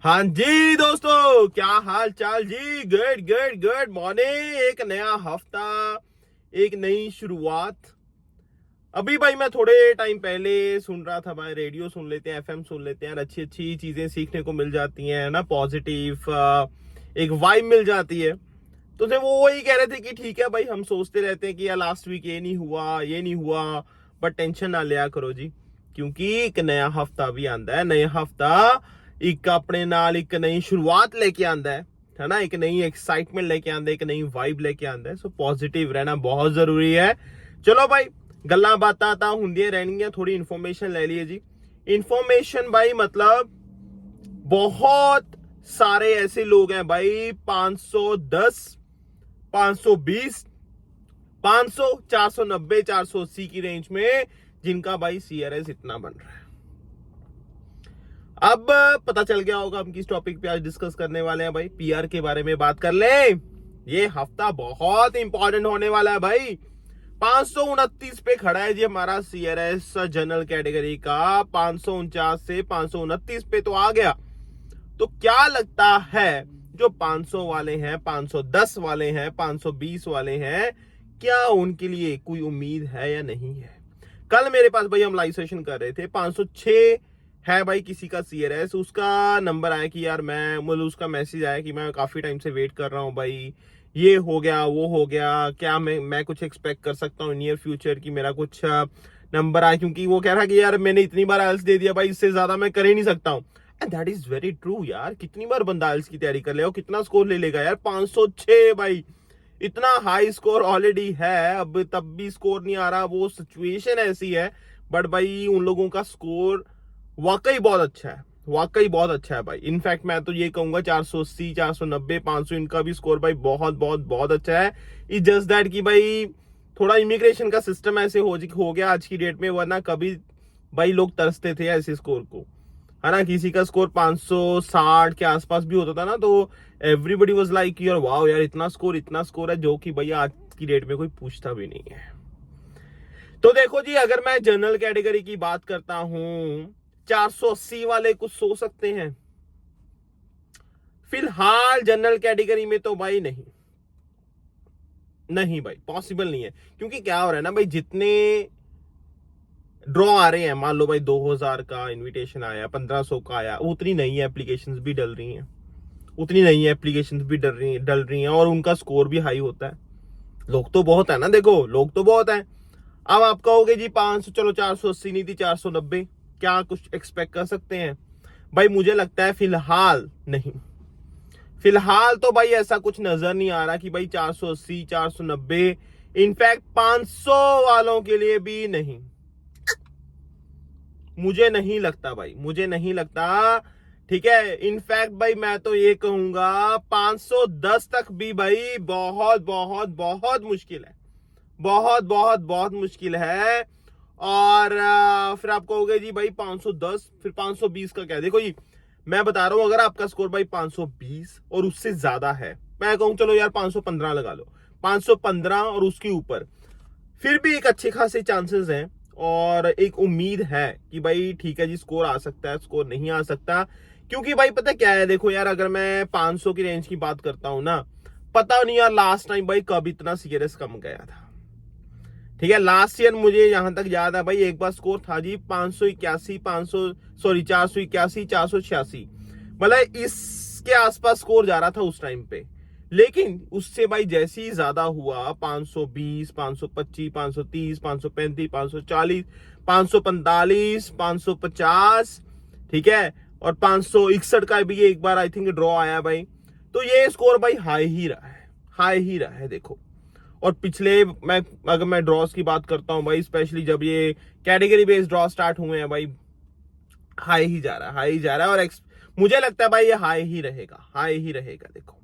हाँ जी दोस्तों, क्या हाल चाल जी। Good good good morning. एक नया हफ्ता, एक नई शुरुआत। अभी भाई मैं थोड़े टाइम पहले सुन रहा था भाई, रेडियो सुन लेते हैं, एफएम सुन लेते हैं, अच्छी अच्छी चीजें सीखने को मिल जाती हैं ना, पॉजिटिव एक वाइब मिल जाती है। तो वो वही कह रहे थे कि ठीक है भाई, हम सोचते रहते हैं कि यार लास्ट वीक ये नहीं हुआ, ये नहीं हुआ, बट टेंशन ना लिया करो जी, क्योंकि एक नया हफ्ता भी आंदा है। नया हफ्ता एक अपने नाल एक नई शुरुआत लेके आंदा है ना, एक नई एक्साइटमेंट लेके आंदा है, एक नई वाइब लेके आंदा है। सो पॉजिटिव रहना बहुत जरूरी है। चलो भाई, गल्लां बातां तां हुंदियां रहणगियां, थोड़ी इन्फॉर्मेशन ले लिए जी। इन्फॉर्मेशन भाई मतलब बहुत सारे ऐसे लोग हैं भाई, 510, 520, 500, 490, 480 की रेंज में, जिनका भाई सीआरएस इतना बन रहा है। अब पता चल गया होगा हम किस टॉपिक पे आज डिस्कस करने वाले हैं भाई। पीआर के बारे में बात कर ले। ये हफ्ता बहुत इंपॉर्टेंट होने वाला है भाई। 529 पे खड़ा है जी हमारा सीआरएस जनरल कैटेगरी का। 549 से 529 पे तो आ गया। तो क्या लगता है जो 500 वाले हैं, 510 वाले हैं, 520 वाले हैं, क्या उनके लिए कोई उम्मीद है या नहीं है? कल मेरे पास भाई हम लाइव सेशन कर रहे थे, 506 है भाई किसी का सीआरएस। उसका नंबर आया कि यार मतलब उसका मैसेज आया कि मैं काफी टाइम से वेट कर रहा हूं भाई, ये हो गया, वो हो गया, क्या मैं कुछ एक्सपेक्ट कर सकता हूँ नियर फ्यूचर की मेरा कुछ नंबर आए? क्योंकि वो कह रहा कि यार मैंने इतनी बार आइल्स दे दिया भाई, इससे ज्यादा मैं कर ही नहीं सकता हूँ। And that is very true यार। कितनी बार बंदा आइल्स की तैयारी कर ले और कितना स्कोर ले लेगा यार? 506 भाई, इतना हाई स्कोर ऑलरेडी है। अब तब भी स्कोर नहीं आ रहा, वो सिचुएशन ऐसी है। बट भाई उन लोगों का स्कोर वाकई बहुत अच्छा है, वाकई बहुत अच्छा है भाई। इनफैक्ट मैं तो ये कहूंगा 480, 490, 500 इनका भी स्कोर भाई बहुत बहुत बहुत अच्छा है। इट्स जस्ट दैट कि भाई थोड़ा इमिग्रेशन का सिस्टम ऐसे हो गया आज की डेट में, वरना कभी भाई लोग तरसते थे ऐसे स्कोर को, है ना। किसी का स्कोर 560 के आसपास भी होता था ना, तो एवरीबडी वाज लाइक यार वाओ यार, इतना स्कोर है, जो कि भाई आज की डेट में कोई पूछता भी नहीं है। तो देखो जी, अगर मैं जनरल कैटेगरी की बात करता हूं, 480 वाले कुछ सोच सकते हैं। फिलहाल जनरल कैटेगरी में तो भाई नहीं, नहीं भाई, पॉसिबल नहीं है। क्योंकि क्या हो रहा है ना भाई, जितने ड्रॉ आ रहे हैं, मान लो भाई 2000 का इनविटेशन आया, 1500 का आया, उतनी नई एप्लीकेशंस भी डल रही हैं, उतनी नई एप्लीकेशंस भी डल रही हैं, और उनका स्कोर भी हाई होता है। लोग तो बहुत है ना, देखो लोग तो बहुत है। अब आप कहोगे जी 500, चलो 480 नहीं थी, 490, क्या कुछ एक्सपेक्ट कर सकते हैं? भाई मुझे लगता है फिलहाल नहीं। फिलहाल तो भाई ऐसा कुछ नजर नहीं आ रहा कि भाई 480, 490, इनफैक्ट 500 वालों के लिए भी नहीं। मुझे नहीं लगता भाई, मुझे नहीं लगता। ठीक है, इनफैक्ट भाई मैं तो ये कहूंगा 510 तक भी भाई बहुत बहुत बहुत मुश्किल है, बहुत बहुत बहुत मुश्किल है। और फिर आप कहोगे जी भाई 510, फिर 520 का क्या? देखो जी, मैं बता रहा हूं, अगर आपका स्कोर भाई 520 और उससे ज्यादा है, मैं कहूं चलो यार 515 लगा लो, 515 और उसके ऊपर, फिर भी एक अच्छे खासे चांसेस हैं और एक उम्मीद है कि भाई ठीक है जी, स्कोर आ सकता है, स्कोर नहीं आ सकता। क्योंकि भाई पता क्या है, देखो यार, अगर मैं 500 की रेंज की बात करता हूं ना, पता नहीं यार लास्ट टाइम भाई कब इतना सीरियस कम गया था। ठीक है, लास्ट ईयर मुझे यहां तक याद है भाई, एक बार स्कोर था जी 581, 481, 486, मतलब इसके आसपास स्कोर जा रहा था उस टाइम पे। लेकिन उससे भाई जैसे ही ज्यादा हुआ, 520, 525, 530, 535, 540, 545, 550, ठीक है, और 561 का भी एक बार आई थिंक ड्रॉ आया भाई। तो ये स्कोर भाई हाई ही रहा है, हाई ही रहा है देखो। और पिछले अगर मैं ड्रॉस की बात करता हूं भाई, स्पेशली जब ये कैटेगरी बेस्ड ड्रॉ स्टार्ट हुए हैं भाई, हाई ही जा रहा है, हाई ही जा रहा है। और मुझे लगता है भाई ये हाई ही रहेगा, हाई ही रहेगा देखो।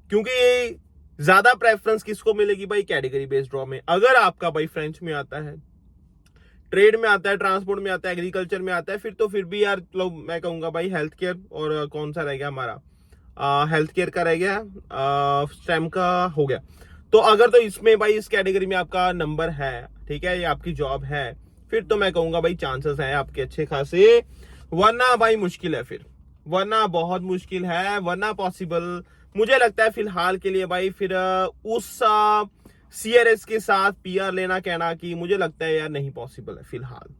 क्योंकि ये ज्यादा प्रेफरेंस किसको मिलेगी भाई? कैटेगरी बेस्ड ड्रॉ में। अगर आपका भाई फ्रेंच में आता है, ट्रेड में आता है, ट्रांसपोर्ट में आता है, एग्रीकल्चर में आता है, फिर भी यार लोग, मैं कहूंगा भाई हेल्थ केयर, और कौन सा रह गया हमारा, हेल्थ केयर का रह गया, स्टेम का हो गया। तो अगर तो इसमें भाई इस कैटेगरी में आपका नंबर है, ठीक है, ये आपकी जॉब है, फिर तो मैं कहूंगा भाई चांसेस हैं आपके अच्छे खासे। वरना भाई मुश्किल है, फिर वरना बहुत मुश्किल है, वरना पॉसिबल मुझे लगता है फिलहाल के लिए भाई। फिर उस CRS के साथ PR लेना कहना कि मुझे लगता है यार नहीं पॉसिबल है फिलहाल।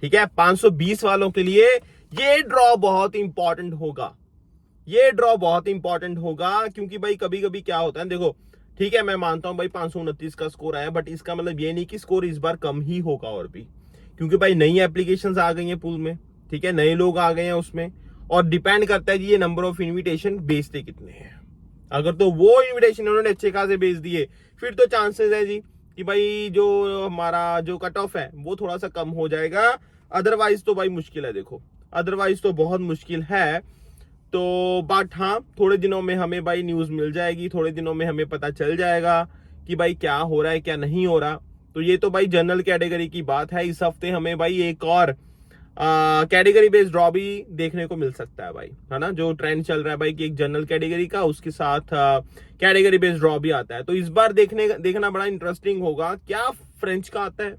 ठीक है, 520 वालों के लिए ये ड्रॉ बहुत इंपॉर्टेंट होगा, ये ड्रॉ बहुत इंपॉर्टेंट होगा, क्योंकि भाई कभी कभी क्या होता है, देखो ठीक है मैं मानता हूं भाई 529 का स्कोर आया, बट इसका मतलब ये नहीं कि स्कोर इस बार कम ही होगा और भी, क्योंकि भाई नई एप्लीकेशंस आ गई हैं पूल में, ठीक है, नए लोग आ गए हैं उसमें, और डिपेंड करता है जी ये नंबर ऑफ इन्विटेशन भेजते कितने हैं। अगर तो वो इन्विटेशन उन्होंने अच्छे खासे भेज दिए, फिर तो चांसेस है जी कि भाई जो हमारा जो कट ऑफ है वो थोड़ा सा कम हो जाएगा। अदरवाइज तो भाई मुश्किल है, देखो अदरवाइज तो बहुत मुश्किल है। तो बट हाँ, थोड़े दिनों में हमें भाई न्यूज मिल जाएगी, थोड़े दिनों में हमें पता चल जाएगा कि भाई क्या हो रहा है क्या नहीं हो रहा। तो ये तो भाई जनरल कैटेगरी की बात है। इस हफ्ते हमें भाई एक और कैटेगरी बेस्ड ड्रॉ भी देखने को मिल सकता है भाई, है ना, जो ट्रेंड चल रहा है भाई कि एक जनरल कैटेगरी का उसके साथ कैटेगरी बेस्ड ड्रॉ भी आता है। तो इस बार देखना बड़ा इंटरेस्टिंग होगा, क्या फ्रेंच का आता है,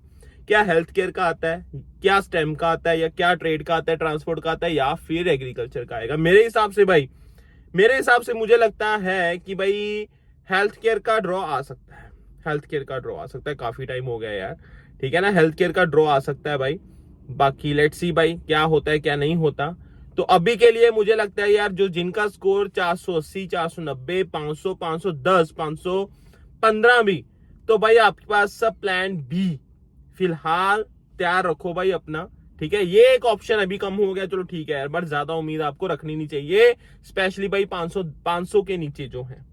क्या हेल्थ केयर का आता है, क्या स्टेम का आता है, या क्या ट्रेड का आता है, ट्रांसपोर्ट का आता है, या फिर एग्रीकल्चर का आएगा। मेरे हिसाब से भाई, मेरे हिसाब से मुझे लगता है कि भाई हेल्थ केयर का ड्रॉ आ सकता है, हेल्थ केयर का ड्रॉ आ सकता है। काफी टाइम हो गया यार, ठीक है ना, हेल्थ केयर का ड्रॉ आ सकता है भाई। बाकी लेट्स सी भाई क्या होता है क्या नहीं होता। तो अभी के लिए मुझे लगता है यार जो जिनका स्कोर 480, 490, 500, 510, 515 भी, तो भाई आपके पास सब प्लान बी फिलहाल तैयार रखो भाई अपना, ठीक है। ये एक ऑप्शन अभी कम हो गया, चलो ठीक है यार, बट ज्यादा उम्मीद आपको रखनी नहीं चाहिए, स्पेशली भाई 500 के नीचे जो है।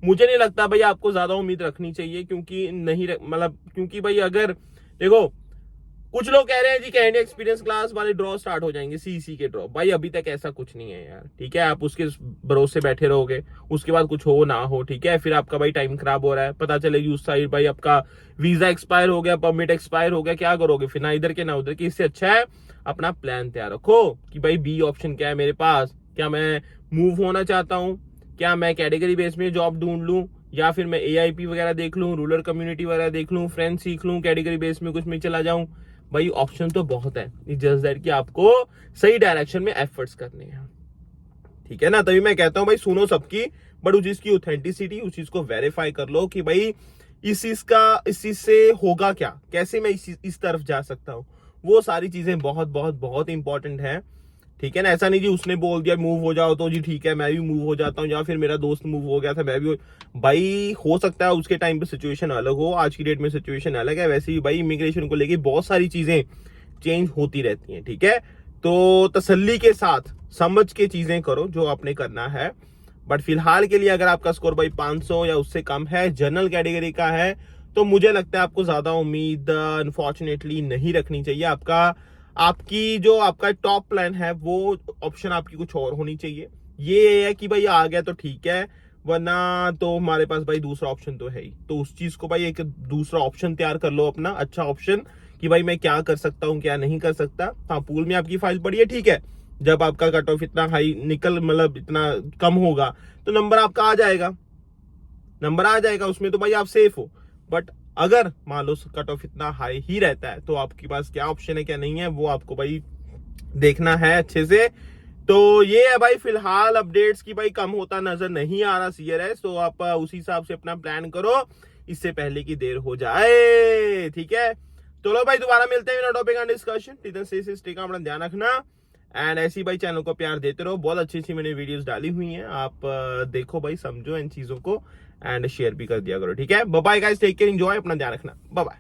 मुझे नहीं लगता भाई आपको ज्यादा उम्मीद रखनी चाहिए, क्योंकि नहीं मतलब क्योंकि भाई अगर देखो कुछ लोग कह रहे हैं जी कैंडी एक्सपीरियंस क्लास वाले ड्रॉ स्टार्ट हो जाएंगे, CEC के ड्रॉ, भाई अभी तक ऐसा कुछ नहीं है यार, ठीक है। आप उसके भरोसे बैठे रहोगे, उसके बाद कुछ हो ना हो, ठीक है, फिर आपका भाई टाइम खराब हो रहा है, पता चलेगी उस साइड भाई आपका वीजा एक्सपायर हो गया, परमिट एक्सपायर हो गया, क्या करोगे फिर, ना इधर के ना उधर के। इससे अच्छा है अपना प्लान तैयार रखो कि भाई बी ऑप्शन क्या है मेरे पास, क्या मैं मूव होना चाहता हूँ, क्या मैं कैटेगरी बेस में जॉब ढूंढ लूं, या फिर मैं AIP वगैरह देख लूं, रूरल कम्युनिटी वगैरह देख लूं, फ्रेंच सीख लूं, कैटेगरी बेस में कुछ में चला जाऊं। भाई ऑप्शन तो बहुत है, जस्ट दैट कि आपको सही डायरेक्शन में एफर्ट्स करने हैं, ठीक है ना। तभी मैं कहता हूं भाई सुनो सबकी, बट उस चीज की ऑथेंटिसिटी, उस चीज को वेरीफाई कर लो कि भाई इस चीज से होगा क्या, कैसे मैं इस तरफ जा सकता हूं। वो सारी चीजें बहुत बहुत बहुत इंपॉर्टेंट है, ठीक है ना। ऐसा नहीं जी उसने बोल दिया मूव हो जाओ तो जी ठीक है मैं भी मूव हो जाता हूँ, या फिर मेरा दोस्त मूव हो गया था मैं भी भाई हो सकता है उसके टाइम पे सिचुएशन अलग हो, आज की डेट में सिचुएशन अलग है। वैसे ही भाई इमिग्रेशन को लेके बहुत सारी चीजें चेंज होती रहती हैं, ठीक है। तो तसल्ली के साथ समझ के चीजें करो जो आपने करना है। बट फिलहाल के लिए अगर आपका स्कोर भाई 500 या उससे कम है, जनरल कैटेगरी का है, तो मुझे लगता है आपको ज्यादा उम्मीद अनफॉर्चुनेटली नहीं रखनी चाहिए। आपकी जो आपका टॉप प्लान है वो ऑप्शन आपकी कुछ और होनी चाहिए। ये है कि भाई आ गया तो ठीक है, वरना तो हमारे पास भाई दूसरा ऑप्शन तो है ही। तो उस चीज को भाई एक दूसरा ऑप्शन तैयार कर लो अपना, अच्छा ऑप्शन, कि भाई मैं क्या कर सकता हूँ क्या नहीं कर सकता। हाँ पूल में आपकी फाइल पड़ी है, ठीक है, जब आपका कट ऑफ इतना हाई निकल मतलब इतना कम होगा तो नंबर आपका आ जाएगा, नंबर आ जाएगा उसमें, तो भाई आप सेफ हो। बट अगर मान लो कट ऑफ इतना हाई ही रहता है तो आपके पास क्या ऑप्शन है क्या नहीं है वो आपको भाई देखना है अच्छे से। तो ये है भाई फिलहाल अपडेट्स की भाई कम होता नजर नहीं आ रहा CRS, तो आप उसी हिसाब से अपना प्लान करो, इससे पहले की देर हो जाए, ठीक है। चलो भाई दोबारा मिलते हैं टॉपिक ऑन डिस्कशन, स्टे का अपना ध्यान रखना, एंड ऐसी भाई चैनल को प्यार देते रहो। बहुत अच्छी अच्छी मैंने वीडियोस डाली हुई हैं, आप देखो भाई, समझो इन चीजों को, एंड शेयर भी कर दिया करो, ठीक है। Bye bye guys, take care, enjoy, अपना ध्यान रखना, बाय बाय।